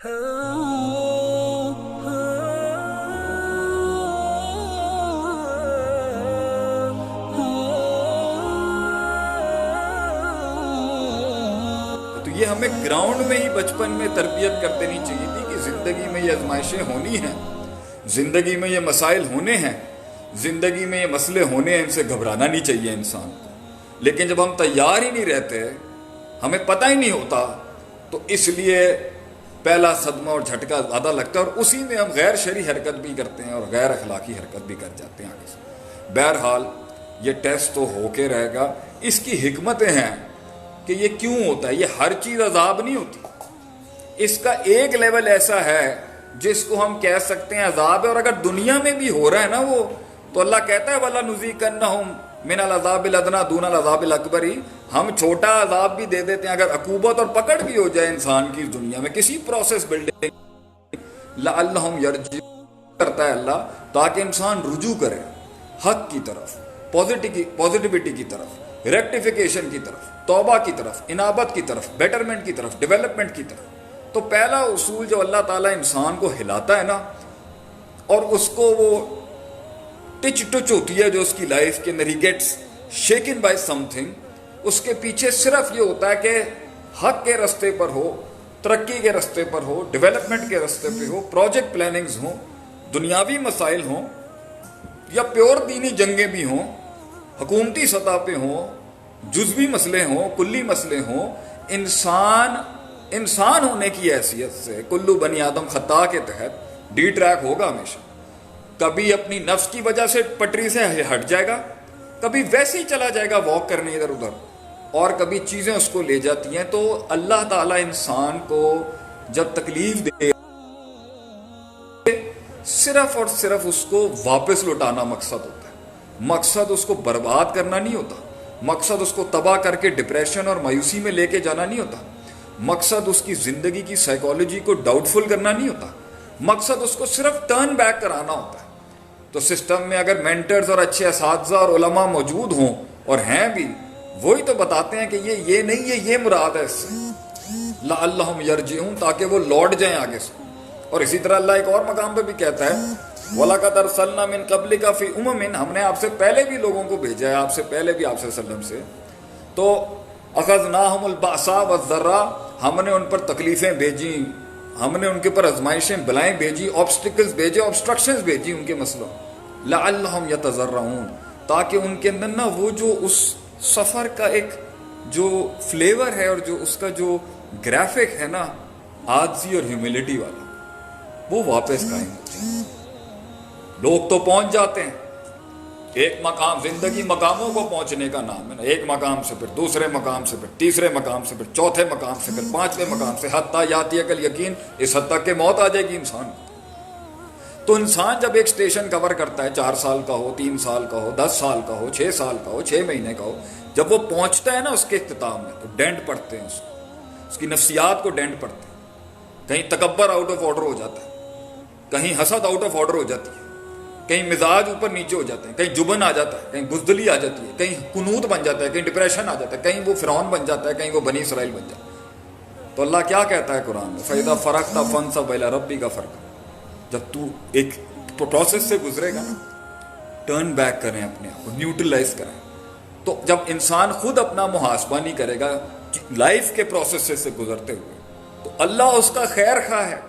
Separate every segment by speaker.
Speaker 1: یہ ہمیں گراؤنڈ میں ہی بچپن میں تربیت کر دینی چاہیے تھی کہ زندگی میں یہ آزمائشیں ہونی ہیں، زندگی میں یہ مسائل ہونے ہیں، زندگی میں یہ مسئلے ہونے ہیں، ان سے گھبرانا نہیں چاہیے انسان کو۔ لیکن جب ہم تیار ہی نہیں رہتے، ہمیں پتہ ہی نہیں ہوتا، تو اس لیے پہلا صدمہ اور جھٹکا زیادہ لگتا ہے، اور اسی میں ہم غیر شرعی حرکت بھی کرتے ہیں اور غیر اخلاقی حرکت بھی کر جاتے ہیں آگے سے۔ بہرحال یہ ٹیسٹ تو ہو کے رہے گا، اس کی حکمتیں ہیں کہ یہ کیوں ہوتا ہے۔ یہ ہر چیز عذاب نہیں ہوتی، اس کا ایک لیول ایسا ہے جس کو ہم کہہ سکتے ہیں عذاب ہے، اور اگر دنیا میں بھی ہو رہا ہے نا وہ، تو اللہ کہتا ہے وَلَنُذِيقَنَّهُمْ مِنَ الْعَذَابِ الْأَدْنَىٰ دُونَ الْعَذَابِ الْأَكْبَرِ، ہم چھوٹا عذاب بھی دے دیتے ہیں اگر عقوبت اور پکڑ بھی ہو جائے انسان کی دنیا میں کسی پروسیس بلڈنگ، لَعَلَّهُمْ يَرْجِعُونَ کرتا ہے اللہ تاکہ انسان رجوع کرے حق کی طرف، پازیٹیوٹی کی طرف، ریکٹیفیکیشن کی طرف، توبہ کی طرف، انابت کی طرف، بیٹرمنٹ کی طرف، ڈیولپمنٹ کی طرف۔ تو پہلا اصول جو اللہ تعالیٰ انسان کو ہلاتا ہے نا، اور اس کو وہ ٹچ ہوتی ہے جو اس کی لائف کے اندر، he gets shaken by something, اس کے پیچھے صرف یہ ہوتا ہے کہ حق کے رستے پر ہو، ترقی کے رستے پر ہو، ڈیولپمنٹ کے رستے پہ ہو، پروجیکٹ پلاننگز ہوں، دنیاوی مسائل ہوں، یا پیور دینی جنگیں بھی ہوں، حکومتی سطح پہ ہوں، جزوی مسئلے ہوں، کلی مسئلے ہوں، انسان ہونے کی حیثیت سے کلو بنی آدم خطا کے تحت ڈی ٹریک ہوگا ہمیشہ۔ کبھی اپنی نفس کی وجہ سے پٹری سے ہٹ جائے گا، کبھی ویسے ہی چلا جائے گا واک کرنے ادھر ادھر، اور کبھی چیزیں اس کو لے جاتی ہیں۔ تو اللہ تعالیٰ انسان کو جب تکلیف دے، صرف اور صرف اس کو واپس لوٹانا مقصد ہوتا ہے، مقصد اس کو برباد کرنا نہیں ہوتا، مقصد اس کو تباہ کر کے ڈپریشن اور مایوسی میں لے کے جانا نہیں ہوتا، مقصد اس کی زندگی کی سائیکالوجی کو ڈاؤٹ فل کرنا نہیں ہوتا، مقصد اس کو صرف ٹرن بیک کرانا ہوتا ہے۔ تو سسٹم میں اگر مینٹرز اور اچھے اساتذہ اور علماء موجود ہوں، اور ہیں بھی، وہی تو بتاتے ہیں کہ یہ نہیں ہے، یہ مراد ہے اس سے لعلہم یرجعون، تاکہ وہ لوٹ جائیں آگے سے۔ اور اسی طرح اللہ ایک اور مقام پہ بھی کہتا ہے وَلَقَدْ أَرْسَلْنَا مِن قَبْلِكَ فِي أُمَمٍ، ہم نے آپ سے پہلے بھی لوگوں کو بھیجا ہے، آپ سے پہلے بھی آپ صلی اللہ علیہ وسلم سے، تو أَخَذْنَاهُمُ الْبَأْسَاءَ وَالضَّرَّاءَ، ہم نے ان پر تکلیفیں بھیجی، ہم نے ان کے پر آزمائشیں بلائیں بھیجی، آبسٹیکلز بھیجے، آبسٹرکشنز بھیجی ان کے مسئلوں، لَعَلَّهُمْ يَتَضَرَّعُونَ، تاکہ ان کے اندر نا وہ جو اس سفر کا ایک جو فلیور ہے اور جو اس کا جو گرافک ہے نا عاجزی اور ہیوملٹی والا، وہ واپس قائم ہوتی ہے۔ لوگ تو پہنچ جاتے ہیں، ایک مقام، زندگی مقاموں کو پہنچنے کا نام ہے نا، ایک مقام سے پھر دوسرے مقام سے پھر تیسرے مقام سے پھر چوتھے مقام سے پھر پانچویں مقام سے، حتیٰ یاتی کل یقین، اس حد تک کہ موت آ جائے گی انسان کو۔ تو انسان جب ایک سٹیشن کور کرتا ہے، 4 سال کا ہو، 3 سال کا ہو، 10 سال کا ہو، 6 سال کا ہو، 6 مہینے کا ہو، جب وہ پہنچتا ہے نا اس کے اختتام میں، تو ڈینٹ پڑتے ہیں اس کی نفسیات کو ڈینٹ پڑتے ہیں، کہیں تکبر آؤٹ آف آرڈر ہو جاتا ہے، کہیں حسد آؤٹ آف آرڈر ہو جاتی ہے، کہیں مزاج اوپر نیچے ہو جاتے ہیں، کہیں جبن آ جاتا ہے، کہیں بزدلی آ جاتی ہے، کہیں قنوط بن جاتا ہے، کہیں ڈپریشن آ جاتا ہے، کہیں وہ فرعون بن جاتا ہے، کہیں وہ بنی اسرائیل بن جاتا ہے۔ تو اللہ کیا کہتا ہے قرآن میں، فَإِذَا فَرَغْتَ فَانصَبْ إِلَىٰ رَبِّكَ فَارْغَب، جب تو ایک پروسیس سے گزرے گا نا، ٹرن بیک کریں اپنے آپ کو، نیوٹرلائز کریں۔ تو جب انسان خود اپنا محاسبہ نہیں کرے گا لائف کے پروسیس سے گزرتے ہوئے، تو اللہ اس کا خیر خواہ ہے،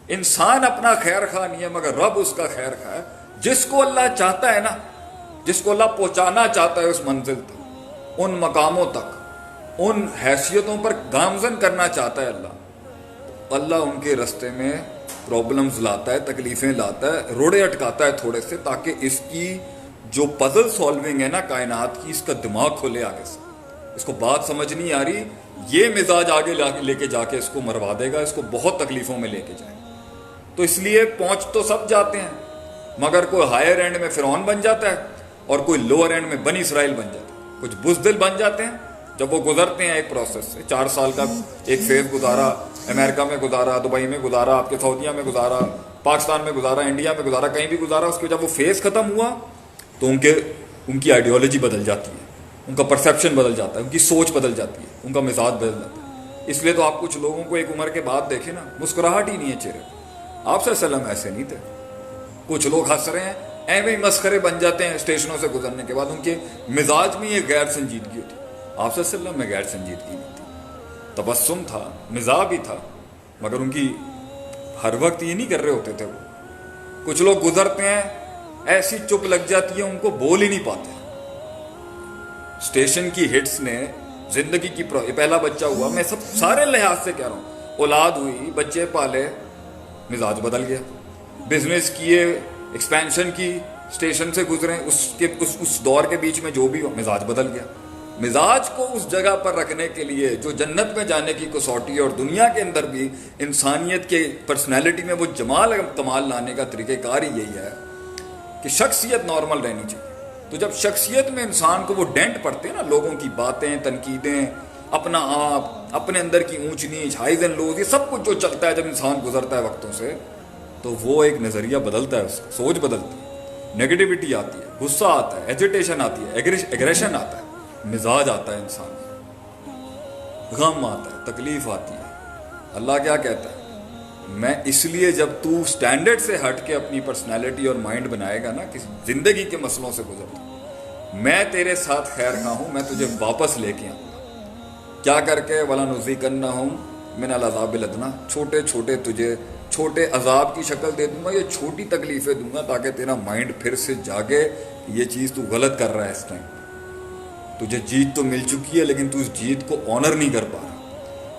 Speaker 1: انسان اپنا خیر خواہ نہیں ہے مگر رب اس کا خیر خواہ ہے۔ جس کو اللہ چاہتا ہے نا، جس کو اللہ پہنچانا چاہتا ہے اس منزل تک، ان مقاموں تک، ان حیثیتوں پر گامزن کرنا چاہتا ہے اللہ ان کے رستے میں پرابلمز لاتا ہے، تکلیفیں لاتا ہے، روڑے اٹکاتا ہے تھوڑے سے، تاکہ اس کی جو پزل سالونگ ہے نا کائنات کی، اس کا دماغ کھلے آگے سے۔ اس کو بات سمجھ نہیں آ رہی، یہ مزاج آگے لے کے جا کے اس کو مروا دے گا، اس کو بہت تکلیفوں میں لے کے جائے گا۔ تو اس لیے پہنچ تو سب جاتے ہیں، مگر کوئی ہائر اینڈ میں فرعون بن جاتا ہے اور کوئی لوور اینڈ میں بنی اسرائیل بن جاتا ہے۔ کچھ بزدل بن جاتے ہیں جب وہ گزرتے ہیں ایک پروسیس سے، 4 سال کا ایک فیز گزارا، امریکہ میں گزارا، دبئی میں گزارا، آپ کے سعودیہ میں گزارا، پاکستان میں گزارا، انڈیا میں گزارا، کہیں بھی گزارا، اس کے جب وہ فیز ختم ہوا تو ان کی آئیڈیالوجی بدل جاتی ہے، ان کا پرسیپشن بدل جاتا ہے، ان کی سوچ بدل جاتی ہے، ان کا مزاج بدل جاتا ہے۔ اس لیے تو آپ کچھ لوگوں کو ایک عمر کے بعد دیکھیں نا، مسکراہٹ ہی نہیں ہے چہرے پہ۔ آپ صلی اللہ علیہ وسلم ایسے نہیں تھے۔ کچھ لوگ ہنس رہے ہیں، ایویں مسخرے بن جاتے ہیں اسٹیشنوں سے گزرنے کے بعد، ان کے مزاج میں یہ غیر سنجیدگی ہوتی ہے۔ آپ صلی اللہ علیہ وسلم میں غیر سنجیدگی نہیں تھی، تبسم تھا، مزاح بھی تھا، مگر ان کی ہر وقت یہ نہیں کر رہے ہوتے تھے وہ۔ کچھ لوگ گزرتے ہیں، ایسی چپ لگ جاتی ہے ان کو، بول ہی نہیں پاتے۔ اسٹیشن کی ہٹس نے زندگی کی پہلا بچہ ہوا، میں سارے لحاظ سے کہہ رہا ہوں، اولاد ہوئی، بچے پالے، مزاج بدل گیا، بزنس کیے، ایکسپینشن کی، اسٹیشن سے گزرے، اس دور کے بیچ میں جو بھی ہو، مزاج بدل گیا۔ مزاج کو اس جگہ پر رکھنے کے لیے جو جنت میں جانے کی کسوٹی ہے، اور دنیا کے اندر بھی انسانیت کے پرسنالٹی میں وہ جمال کمال لانے کا طریقہ کار ہی یہی ہے کہ شخصیت نارمل رہنی چاہیے۔ تو جب شخصیت میں انسان کو وہ ڈینٹ پڑتے ہیں نا، لوگوں کی باتیں، تنقیدیں، اپنا آپ، اپنے اندر کی اونچ نیچ، ہائیز اینڈ لوز، یہ سب کچھ جو چلتا ہے جب انسان گزرتا ہے وقتوں سے، تو وہ ایک نظریہ بدلتا ہے، اس کا سوچ بدلتی ہے، نیگیٹیوٹی آتی ہے، غصہ آتا ہے، ایجیٹیشن آتی ہے، ایگریشن آتا ہے، مزاج آتا ہے انسان میں، غم آتا ہے، تکلیف آتی ہے۔ اللہ کیا کہتا ہے؟ میں اس لیے جب تو سٹینڈرڈ سے ہٹ کے اپنی پرسنالٹی اور مائنڈ بنائے گا نا، کہ زندگی کے مسئلوں سے گزرتا ہوں، میں تیرے ساتھ خیر خواہ ہوں، میں تجھے واپس لے کے آؤں گا۔ کیا کر کے؟ وَلَنُذِيقَنَّهُم مِّنَ الْعَذَابِ الْأَدْنَىٰ، چھوٹے چھوٹے تجھے چھوٹے عذاب کی شکل دے دوں گا، یہ چھوٹی تکلیفیں دوں گا تاکہ تیرا مائنڈ پھر سے جاگے، یہ چیز تو غلط کر رہا ہے اس ٹائم۔ تجھے جیت تو مل چکی ہے لیکن تو اس جیت کو آنر نہیں کر پا رہا۔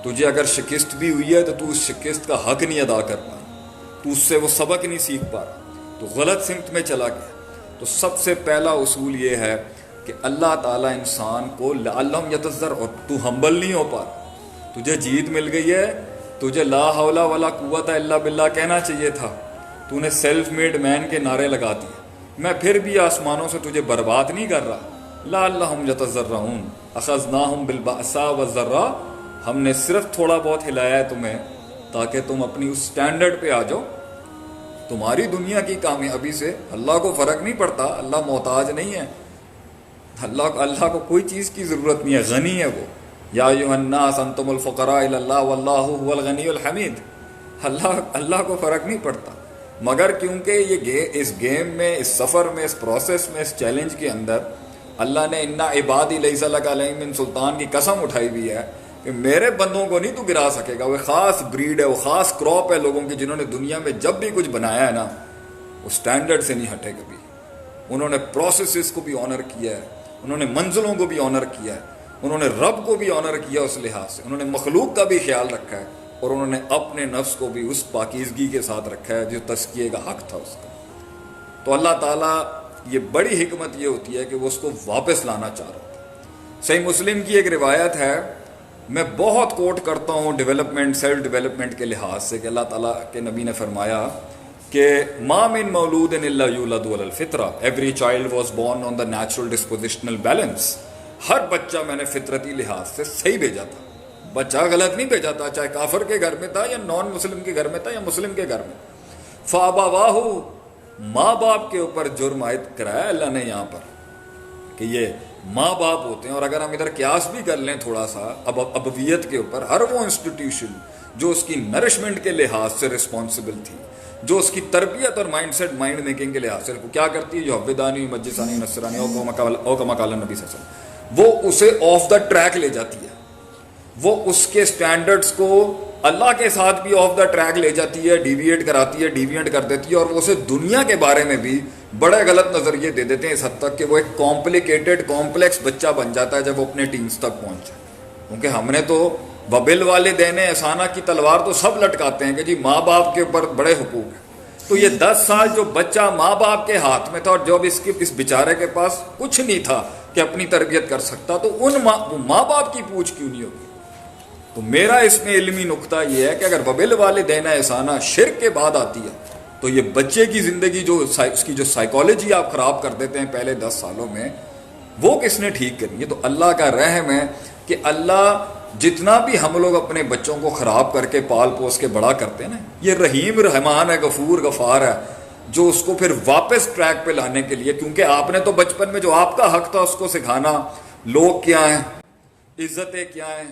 Speaker 1: تجھے اگر شکست بھی ہوئی ہے تو تو اس شکست کا حق نہیں ادا کر پا رہا، تو اس سے وہ سبق نہیں سیکھ پا رہا، تو غلط سمت میں چلا گیا۔ تو سب سے پہلا اصول یہ ہے کہ اللہ تعالیٰ انسان کو لعلہم یتذر، اور تو ہمبل نہیں ہو پا رہا، تجھے جیت مل گئی ہے، تجھے لا حول ولا قوت الا باللہ کہنا چاہیے تھا، تو نے سیلف میڈ مین کے نعرے لگا دیے۔ میں پھر بھی آسمانوں سے تجھے برباد نہیں کر رہا، لعلہم یتضرعون اخذناہم بالبأساء والضراء، ہم نے صرف تھوڑا بہت ہلایا ہے تمہیں تاکہ تم اپنی اس سٹینڈرڈ پہ آ جاؤ۔ تمہاری دنیا کی کامیابی سے اللہ کو فرق نہیں پڑتا، اللہ محتاج نہیں ہے، اللہ کو کوئی چیز کی ضرورت نہیں ہے، غنی ہے وہ۔ یا ایھا الناس انتم الفقراء الی اللہ واللہ هو الغنی الحمید، اللہ کو فرق نہیں پڑتا، مگر کیونکہ یہ اس گیم میں، اس سفر میں، اس پروسیس میں، اس چیلنج کے اندر اللہ نے انا عبادی لیس لک علیہم من سلطان کی قسم اٹھائی ہوئی ہے کہ میرے بندوں کو نہیں تو گرا سکے گا۔ وہ خاص بریڈ ہے، وہ خاص کراپ ہے لوگوں کی، جنہوں نے دنیا میں جب بھی کچھ بنایا ہے نا، وہ سٹینڈرڈ سے نہیں ہٹے کبھی۔ انہوں نے پروسیسز کو بھی آنر کیا ہے، انہوں نے منزلوں کو بھی آنر کیا ہے، انہوں نے رب کو بھی آنر کیا اس لحاظ سے، انہوں نے مخلوق کا بھی خیال رکھا ہے، اور انہوں نے اپنے نفس کو بھی اس پاکیزگی کے ساتھ رکھا ہے جو تزکیے کا حق تھا اس کا۔ تو اللہ تعالیٰ، یہ بڑی حکمت یہ ہوتی ہے کہ وہ اس کو واپس لانا چاہ رہا تھا۔ صحیح مسلم کی ایک روایت ہے، میں بہت کوٹ کرتا ہوں ڈیولپمنٹ، سیلف ڈیولپمنٹ کے لحاظ سے، کہ اللہ تعالیٰ کے نبی نے فرمایا کہ ما من مولود الا یولد علی الفطرہ، every child was born on the natural dispositional balance, ہر بچہ میں نے فطرتی لحاظ سے صحیح بھیجا تھا، بچہ غلط نہیں بھیجا تھا، چاہے کافر کے گھر میں تھا یا نان مسلم کے گھر میں تھا یا مسلم کے گھر میں۔ فابواہ، ماں باپ کے اوپر جرم عائد کرایا اللہ نے یہاں پر کہ یہ ماں باپ ہوتے ہیں، اور اگر ہم ادھر قیاس بھی کر لیں تھوڑا سا ابویت کے اوپر، ہر وہ انسٹیٹیوشن جو اس کی نرشمنٹ کے لحاظ سے رسپانسبل تھی، جو اس کی تربیت اور مائنڈ سیٹ، مائنڈ میکنگ کے لحاظ سے کیا کرتی ہے، جو حفیدانی، مجسانی، نصرانی، او کما قال نبی صلی اللہ علیہ وسلم، وہ اسے آف دا ٹریک لے جاتی ہے، وہ اس کے سٹینڈرڈز کو اللہ کے ساتھ بھی آف دا ٹریک لے جاتی ہے، ڈیویٹ کراتی ہے، ڈیویٹ کر دیتی ہے، اور وہ اسے دنیا کے بارے میں بھی بڑے غلط نظریے دے دیتے ہیں، اس حد تک کہ وہ ایک کمپلیکیٹڈ، کمپلیکس بچہ بن جاتا ہے جب وہ اپنے ٹینز تک پہنچ جائے۔ کیونکہ ہم نے تو وبالوالدین احسانہ کی تلوار تو سب لٹکاتے ہیں کہ جی ماں باپ کے اوپر بڑے حقوق ہیں، تو یہ 10 سال جو بچہ ماں باپ کے ہاتھ میں تھا، اور جب اس بیچارے کے پاس کچھ نہیں تھا کہ اپنی تربیت کر سکتا، تو ان ماں باپ کی پوچھ کیوں نہیں ہوگی؟ تو میرا اس میں علمی نقطہ یہ ہے کہ اگر وبالوالدین احسانہ شرک کے بعد آتی ہے تو یہ بچے کی زندگی جو اس کی جو سائیکالوجی آپ خراب کر دیتے ہیں پہلے 10 سالوں میں، وہ کس نے ٹھیک کرنی ہے؟ تو اللہ کا رحم ہے کہ اللہ جتنا بھی ہم لوگ اپنے بچوں کو خراب کر کے پال پوس کے بڑا کرتے ہیں نا، یہ رحیم رحمان ہے، غفور غفار ہے، جو اس کو پھر واپس ٹریک پہ لانے کے لیے، کیونکہ آپ نے تو بچپن میں جو آپ کا حق تھا اس کو سکھانا، لوگ کیا ہیں، عزتیں کیا ہیں،